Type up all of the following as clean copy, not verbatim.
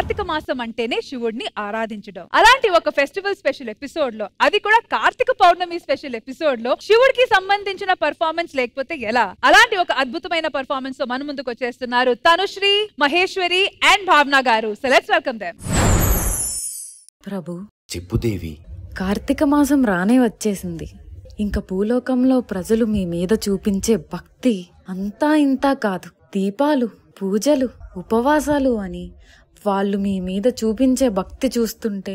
కార్తీక మాసం అంటేనే శివుడిని ఆరాధించడం. అలాంటి ఒక ఫెస్టివల్ స్పెషల్ ఎపిసోడ్ లో, అది కూడా కార్తీక పౌర్ణమి స్పెషల్ ఎపిసోడ్ లో శివుడికి సంబంధించిన పర్ఫార్మెన్స్ లేకపోతే ఎలా? అలాంటి ఒక అద్భుతమైన పర్ఫార్మెన్స్ తో మన ముందుకు వచ్చేస్తున్నారు తనుశ్రీ, మహేశ్వరి అండ్ భావన గారు. So let's welcome them. ప్రభు చెప్పుదేవి, కార్తీక మాసం రానే వచ్చేసింది. ఇంకా భూలోకంలో ప్రజలు మీ మీద చూపించే భక్తి అంతా ఇంతా కాదు. దీపాలు, పూజలు, ఉపవాసాలు అని వాళ్ళు మీ మీద చూపించే భక్తి చూస్తుంటే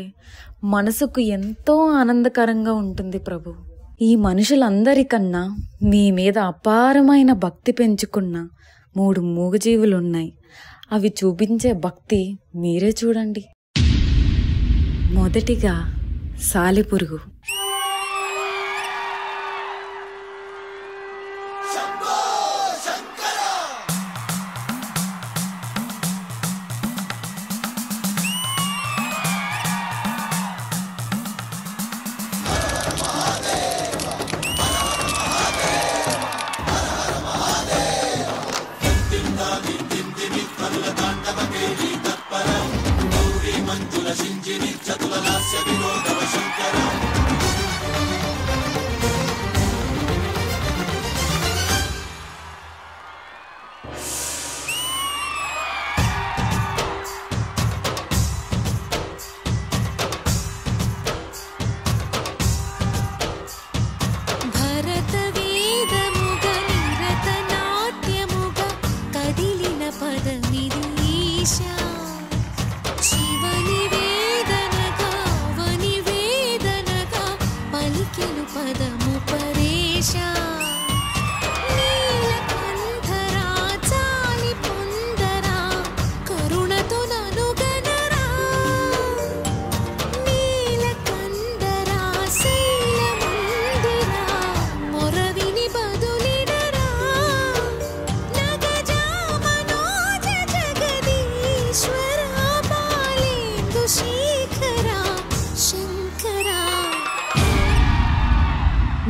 మనసుకు ఎంతో ఆనందకరంగా ఉంటుంది ప్రభు. ఈ మనుషులందరికన్నా మీ మీద అపారమైన భక్తి పెంచుకున్న 3 మూగజీవులున్నాయి. అవి చూపించే భక్తి మీరే చూడండి. మొదటిగా సాలెపురుగు.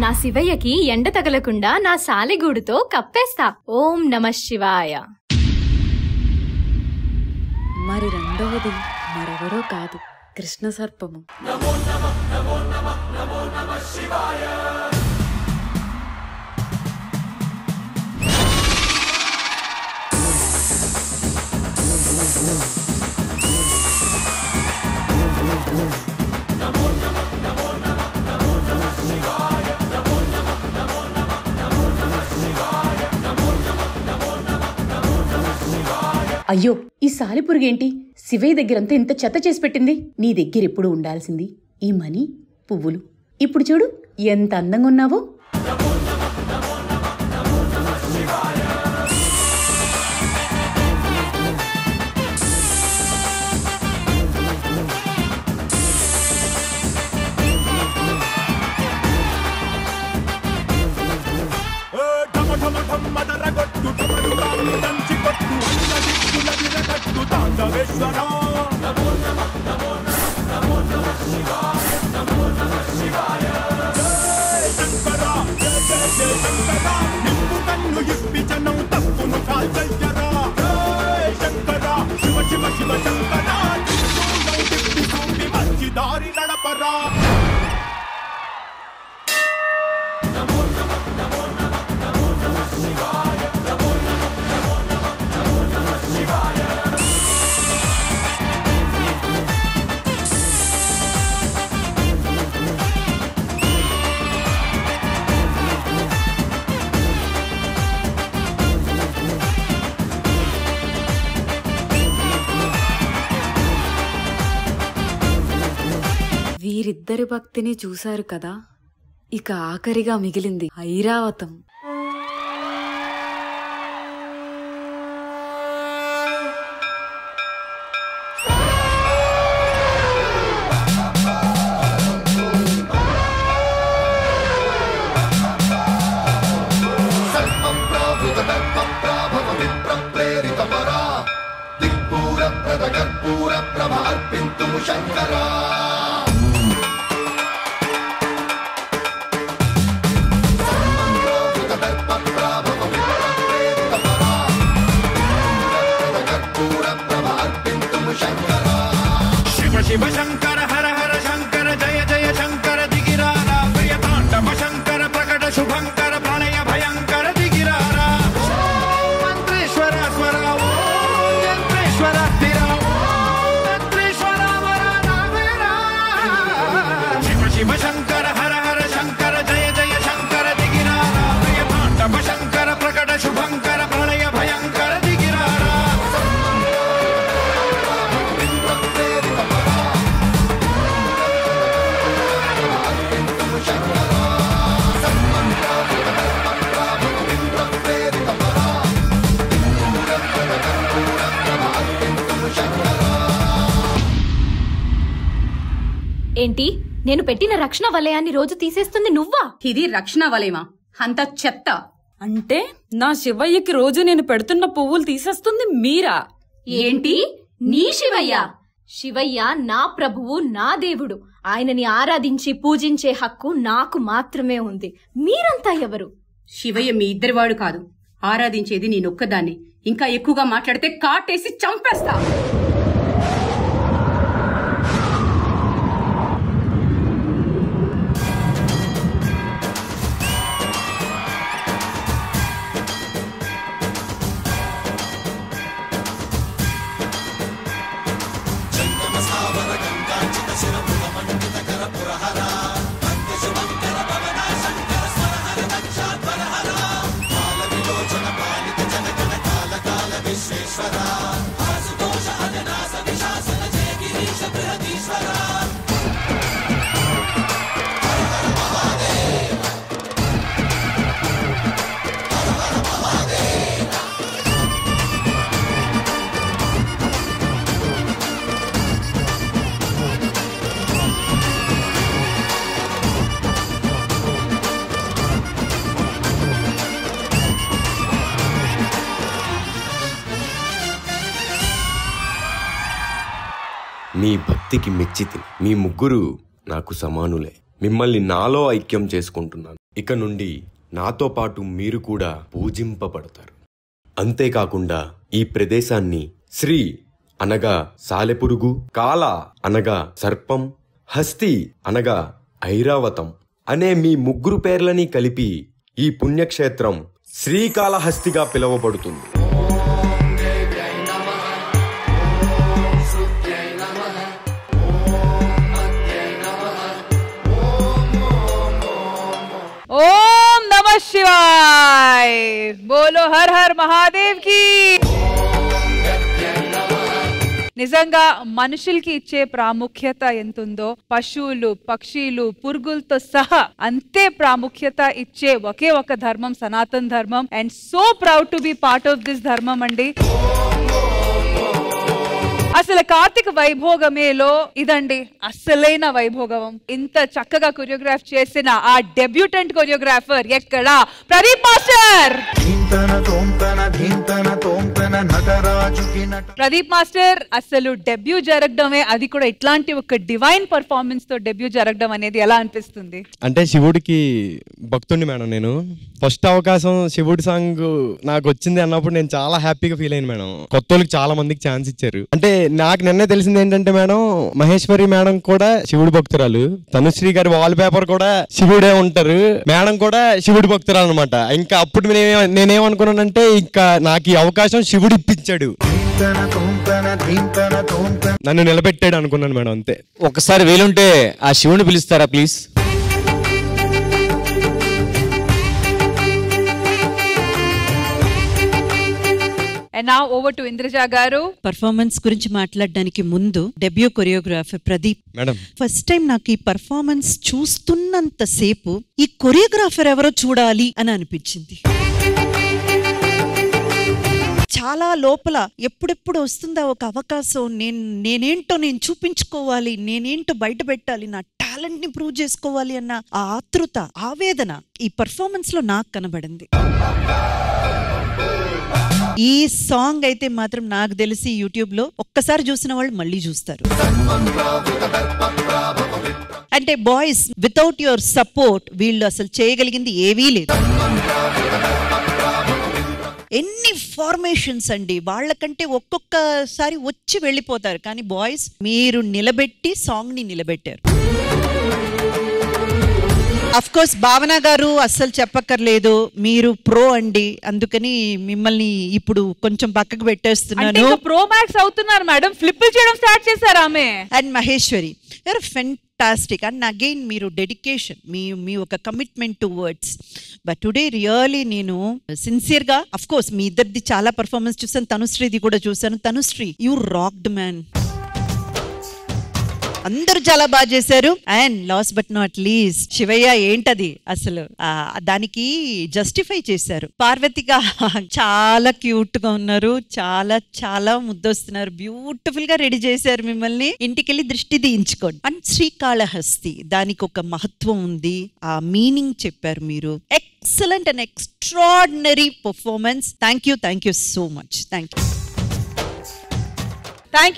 నా శివయ్యకి ఎండ తగలకుండా నా సాలెగూడుతో కప్పేస్తా. ఓం నమః శివాయ. మరి రెండవది మరెవరో కాదు, కృష్ణ సర్పము. అయ్యో, ఈ సాలెపురుగేంటి శివయ్య దగ్గరంతా ఇంత చెత్త చేసి పెట్టింది? నీ దగ్గర ఎప్పుడు ఉండాల్సింది ఈ మనీ, పువ్వులు. ఇప్పుడు చూడు ఎంత అందంగా ఉన్నావో. వీరిద్దరి భక్తిని చూశారు కదా. ఇక ఆఖరిగా మిగిలింది ఐరావతం. Shankara ఏంటి? నేను పెట్టిన రక్షణ వలయాన్ని రోజు తీసేస్తుంది నువ్వా? ఇది రక్షణ వలయమా? అంత చెత్త. అంటే నా శివయ్యకి రోజు నేను పెడుతున్న పువ్వులు తీసేస్తుంది మీరా? ఏంటి? నీ శివయ్య? శివయ్య నా ప్రభువు, నా దేవుడు. ఆయనని ఆరాధించి పూజించే హక్కు నాకు మాత్రమే ఉంది. మీరంతా ఎవరు? శివయ్య మీ ఇద్దరివాడు కాదు, ఆరాధించేది నేనొక్కదాన్ని. ఇంకా ఎక్కువగా మాట్లాడితే కాటేసి చంపేస్తా. మీ భక్తికి మెచ్చితి. మీ ముగ్గురు నాకు సమానులే. మిమ్మల్ని నాలో ఐక్యం చేసుకుంటున్నాను. ఇక నుండి నాతో పాటు మీరు కూడా పూజింపబడతారు. అంతేకాకుండా ఈ ప్రదేశాన్ని శ్రీ అనగా సాలెపురుగు, కాల అనగా సర్పం, హస్తి అనగా ఐరావతం అనే మీ ముగ్గురు పేర్లని కలిపి ఈ పుణ్యక్షేత్రం శ్రీకాళహస్తిగా పిలువబడుతుంది. ఓం నమః శివాయ. బోలో హర్ హర్ మహాదేవ్ కి. నిజంగా మనుషులకి ఇచ్చే ప్రాముఖ్యత ఎంతుందో పశువులు, పక్షులు, పురుగులతో సహా అంతే ప్రాముఖ్యత ఇచ్చే ఒకే ఒక ధర్మం సనాతన ధర్మం. And so proud to be part of this ధర్మం అండి. అసలు కార్తీక వైభోగమేలో ఇదండి అసలైన వైభోగం. ఇంత చక్కగా కొరియోగ్రాఫ్ చేసిన ఆ డెబ్యూటెంట్ కొరియోగ్రాఫర్ ఎక్కడా? ప్రదీప్ మాస్టర్. ప్రదీప్ మాస్టర్ అసలు డెబ్యూ జరగడమే, అది కూడా ఇట్లాంటి ఒక డివైన్ పర్ఫార్మెన్స్ తో డెబ్యూ జరగడం అనేది ఎలా అనిపిస్తుంది? అంటే శివుడికి భక్తుడిని మేడం. నేను ఫస్ట్ అవకాశం శివుడి సాంగ్ నాకు వచ్చింది అన్నప్పుడు నేను చాలా హ్యాపీగా ఫీల్ అయ్యాను మేడం. కొత్త వాళ్ళకి చాలా మందికి ఛాన్స్ ఇచ్చారు. అంటే నాకు నిన్నే తెలిసింది ఏంటంటే మేడం, మహేశ్వరి మేడం కూడా శివుడి భక్తురాలు, తనుశ్రీ గారి వాల్ పేపర్ కూడా శివుడే ఉంటారు, మేడం కూడా శివుడి భక్తురాలు అనమాట. ఇంకా అప్పుడు నేనేమనుకున్నానంటే ఇంకా నాకు ఈ అవకాశం శివుడు ఇప్పించాడు, నన్ను నిలబెట్టాడు అనుకున్నాను మేడం. అంతే. ఒకసారి వీలుంటే ఆ శివుని పిలుస్తారా please? And now over to Indraja garu. Performance గురించి మాట్లాడడానికి ముందు debut choreographer Pradeep madam, first time నాకు ఈ పర్ఫార్మెన్స్ చూస్తున్నంత సేపు ఈ కొరియోగ్రాఫర్ ఎవరో చూడాలి అని అనిపించింది. చాలా లోపల ఎప్పుడెప్పుడు వస్తుందా ఒక అవకాశం, నేనేంటో నేను చూపించుకోవాలి, నేనేంటో బయట పెట్టాలి, నా టాలెంట్ ని ప్రూవ్ చేసుకోవాలి అన్న ఆ ఆతృత, ఆవేదన ఈ పర్ఫార్మెన్స్ లో నాకు కనబడింది. ఈ సాంగ్ అయితే మాత్రం నాకు తెలిసి యూట్యూబ్ లో ఒక్కసారి చూసిన వాళ్ళు మళ్ళీ చూస్తారు. అంటే బాయ్స్ వితౌట్ యువర్ సపోర్ట్ వీళ్ళు అసలు చేయగలిగింది ఏవీ లేదు. ఎన్ని ఫార్మేషన్స్ అండి, వాళ్ళకంటే ఒక్కొక్కసారి వచ్చి వెళ్ళిపోతారు, కానీ బాయ్స్ మీరు నిలబెట్టి సాంగ్ ని నిలబెట్టారు. అఫ్ కోర్స్ భావన గారు అస్సలు చెప్పక్కర్లేదు, మీరు ప్రో అండి, అందుకని మిమ్మల్ని ఇప్పుడు కొంచెం పక్కకు పెట్టేస్తున్నాను. ప్రో మ్యాక్స్ అవుతున్నారు మేడం, ఫ్లిప్ చేయడం స్టార్ట్ చేశారు ఆమె. And Maheshwari you are fantastic. And again మీరు డెడికేషన్, మీ ఒక commitment to words. But today really నేను సిన్సియర్ గా, అఫ్ కోర్స్ మీ ఇద్దరిది చాలా పర్ఫార్మెన్స్ చూసాను, తనుశ్రీది కూడా చూసాను. Tanushree you rocked man. అందరూ చాలా బాగా చేశారు. And last but not least Shivayya ఏంటది అసలు దానికి జస్టిఫై చేశారు. పార్వతిగా చాలా క్యూట్ గా ఉన్నారు, చాలా చాలా ముద్దొస్తున్నారు, బ్యూటిఫుల్ గా రెడీ చేశారు మిమ్మల్ని. ఇంటికెళ్ళి దృష్టి తీయించుకోండి. అండ్ శ్రీకాళహస్తి దానికి ఒక మహత్వం ఉంది, ఆ మీనింగ్ చెప్పారు మీరు. Excellent and extraordinary performance. Thank you so much. Thank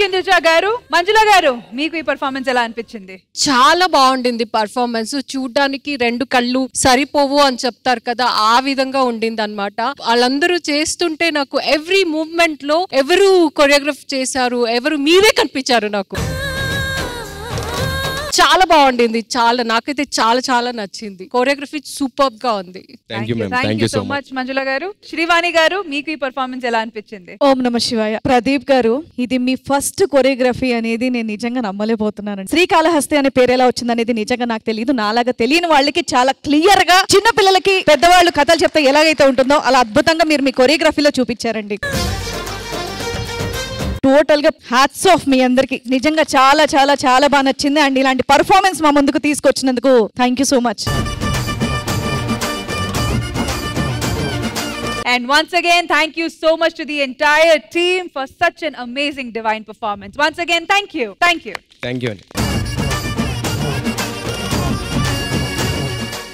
you Nija గారు. మంజుల గారు, మీకు ఈ పర్ఫార్మెన్స్ ఎలా అనిపించింది? చాలా బాగుండింది పర్ఫార్మెన్స్. చూడడానికి రెండు కళ్ళు సరిపోవు అని చెప్తారు కదా, ఆ విధంగా ఉండింది అనమాట. వాళ్ళందరూ చేస్తుంటే నాకు ఎవ్రీ మూవ్మెంట్ లో ఎవరు కొరియోగ్రాఫ్ చేశారు, ఎవరు మీరే కనిపించారు నాకు. చాలా బాగుండింది, చాలా నాకైతే చాలా చాలా నచ్చింది. కొరియోగ్రఫీ సూపర్ గా ఉంది. థ్యాంక్ యూ సో మచ్ మంజుల గారు. శ్రీవాణి గారు, మీకు ఈ పర్ఫార్మెన్స్ ఎలా అనిపించింది? ఓం నమ శివాయ. ప్రదీప్ గారు, ఇది మీ ఫస్ట్ కొరియోగ్రఫీ అనేది నేను నిజంగా నమ్మలేకపోతున్నాను. శ్రీకాళహస్తి అనే పేరు ఎలా వచ్చింది అనేది నిజంగా నాకు తెలియదు. నాలాగా తెలియని వాళ్ళకి చాలా క్లియర్ గా చిన్న పిల్లలకి పెద్దవాళ్ళు కథలు చెప్తే ఎలాగైతే ఉంటుందో అలా అద్భుతంగా మీరు మీ కొరియోగ్రఫీలో చూపించారండి. టోటల్ గా హ్యాట్స్ ఆఫ్ మీ అందరికి. నిజంగా చాలా చాలా చాలా బాగా నచ్చింది. అండ్ ఇలాంటి పర్ఫార్మెన్స్ మా ముందుకు తీసుకొచ్చినందుకు thank you so much. And once again, thank you so much to the entire team for such an amazing divine performance. Once again, thank you. Thank you అండి.